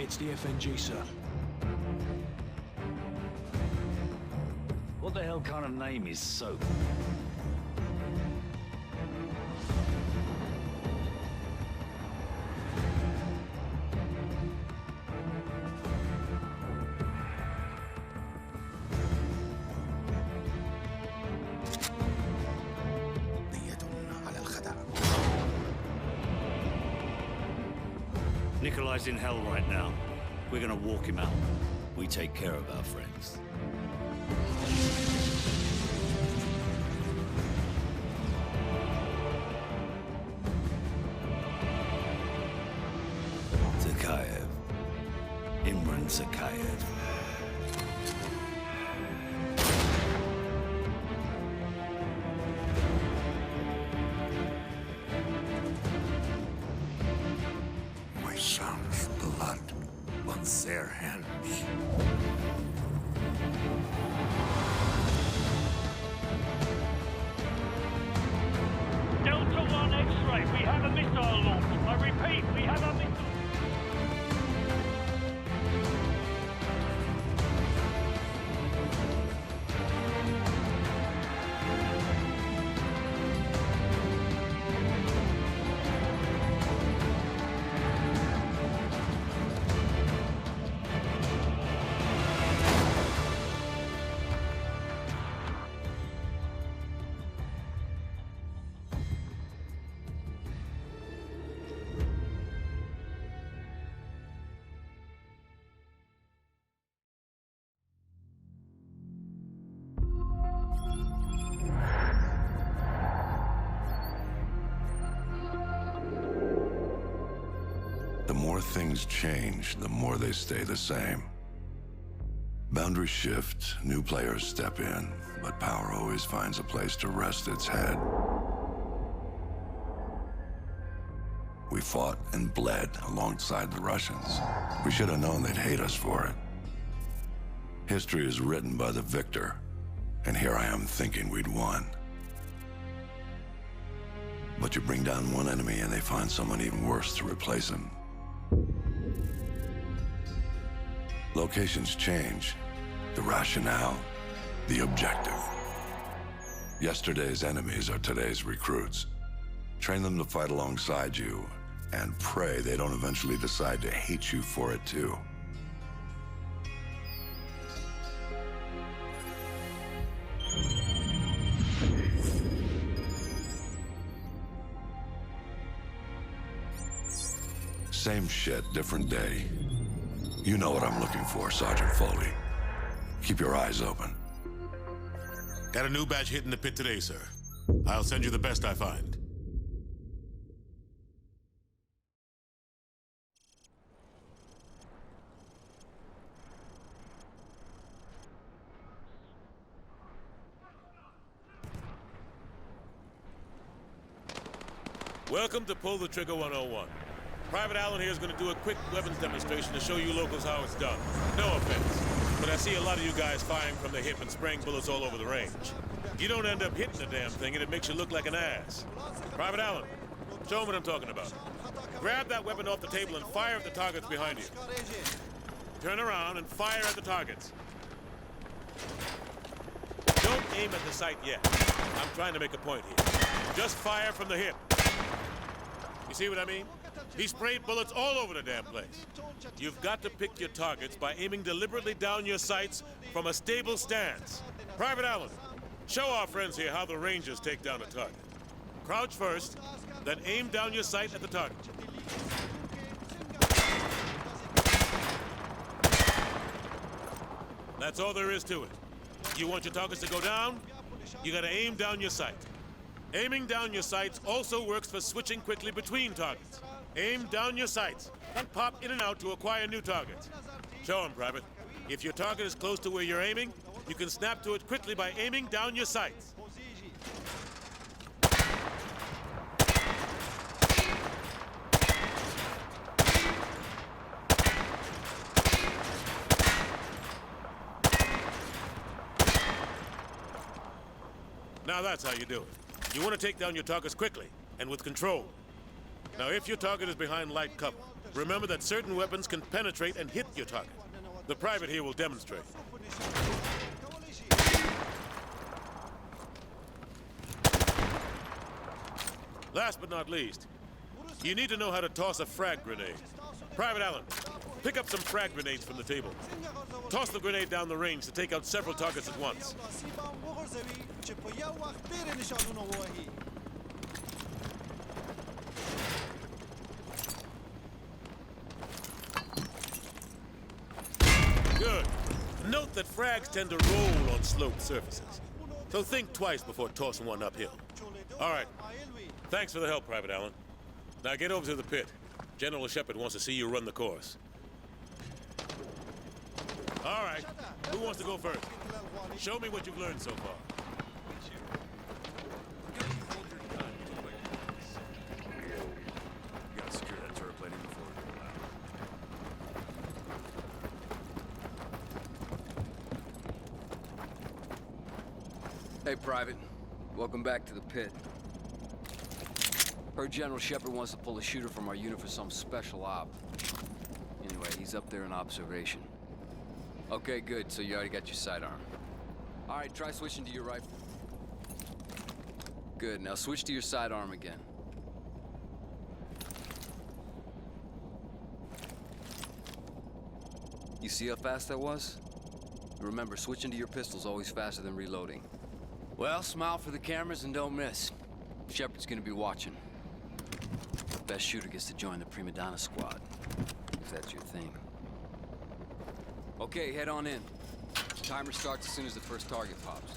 It's the FNG, sir. What the hell kind of name is Soap? Nikolai's in hell right now. We're gonna walk him out. We take care of our friends. Zakhaev. Imran Zakhaev. My son's blood on their hands. Delta 1 X-ray, we have a missile launch. I repeat, we have a missile. The more things change, the more they stay the same. Boundaries shift, new players step in, but power always finds a place to rest its head. We fought and bled alongside the Russians. We should have known they'd hate us for it. History is written by the victor, and here I am thinking we'd won. But you bring down one enemy and they find someone even worse to replace him. Locations change, the rationale, the objective. Yesterday's enemies are today's recruits. Train them to fight alongside you, and pray they don't eventually decide to hate you for it too. Same shit, different day. You know what I'm looking for, Sergeant Foley. Keep your eyes open. Got a new batch hitting the pit today, sir. I'll send you the best I find. Welcome to Pull the Trigger 101. Private Allen here is going to do a quick weapons demonstration to show you locals how it's done. No offense, but I see a lot of you guys firing from the hip and spraying bullets all over the range. You don't end up hitting the damn thing and it makes you look like an ass. Private Allen, show 'em what I'm talking about. Grab that weapon off the table and fire at the targets behind you. Turn around and fire at the targets. Don't aim at the sight yet. I'm trying to make a point here. Just fire from the hip. You see what I mean? He sprayed bullets all over the damn place. You've got to pick your targets by aiming deliberately down your sights from a stable stance. Private Allen, show our friends here how the Rangers take down a target. Crouch first, then aim down your sight at the target. That's all there is to it. You want your targets to go down? You gotta aim down your sight. Aiming down your sights also works for switching quickly between targets. Aim down your sights, and pop in and out to acquire new targets. Show 'em, Private. If your target is close to where you're aiming, you can snap to it quickly by aiming down your sights. Now that's how you do it. You want to take down your targets quickly and with control. Now, if your target is behind light cover, remember that certain weapons can penetrate and hit your target. The private here will demonstrate. Last but not least, you need to know how to toss a frag grenade. Private Allen, pick up some frag grenades from the table. Toss the grenade down the range to take out several targets at once. Good. Note that frags tend to roll on sloped surfaces, so think twice before tossing one uphill. All right. Thanks for the help, Private Allen. Now get over to the pit. General Shepard wants to see you run the course. All right. Who wants to go first? Show me what you've learned so far. You gotta secure that turret plating before we go out. Hey, Private. Welcome back to the pit. Heard General Shepard wants to pull a shooter from our unit for some special op. Anyway, he's up there in observation. Okay, good. So you already got your sidearm. All right, try switching to your rifle. Good. Now switch to your sidearm again. You see how fast that was? Remember, switching to your pistol's always faster than reloading. Well, smile for the cameras and don't miss. Shepard's gonna be watching. Best shooter gets to join the Prima Donna squad, if that's your thing. Okay, head on in. Timer starts as soon as the first target pops.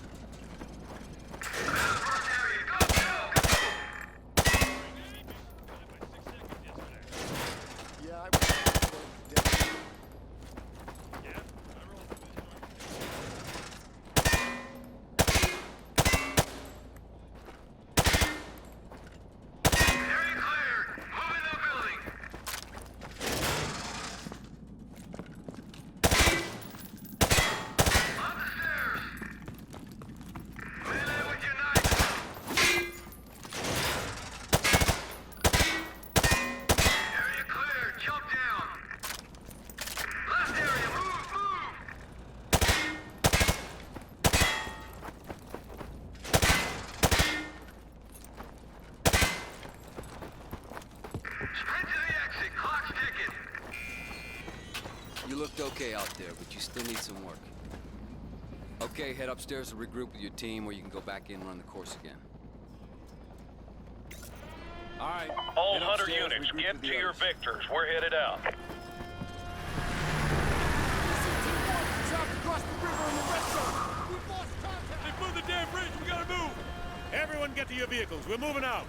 You looked okay out there, but you still need some work. Okay, head upstairs and regroup with your team, or you can go back in and run the course again. All right. All head Hunter upstairs, units, regroup get with to the your others. victors. We're headed out. They moved the damn bridge. We gotta move. Everyone get to your vehicles. We're moving out.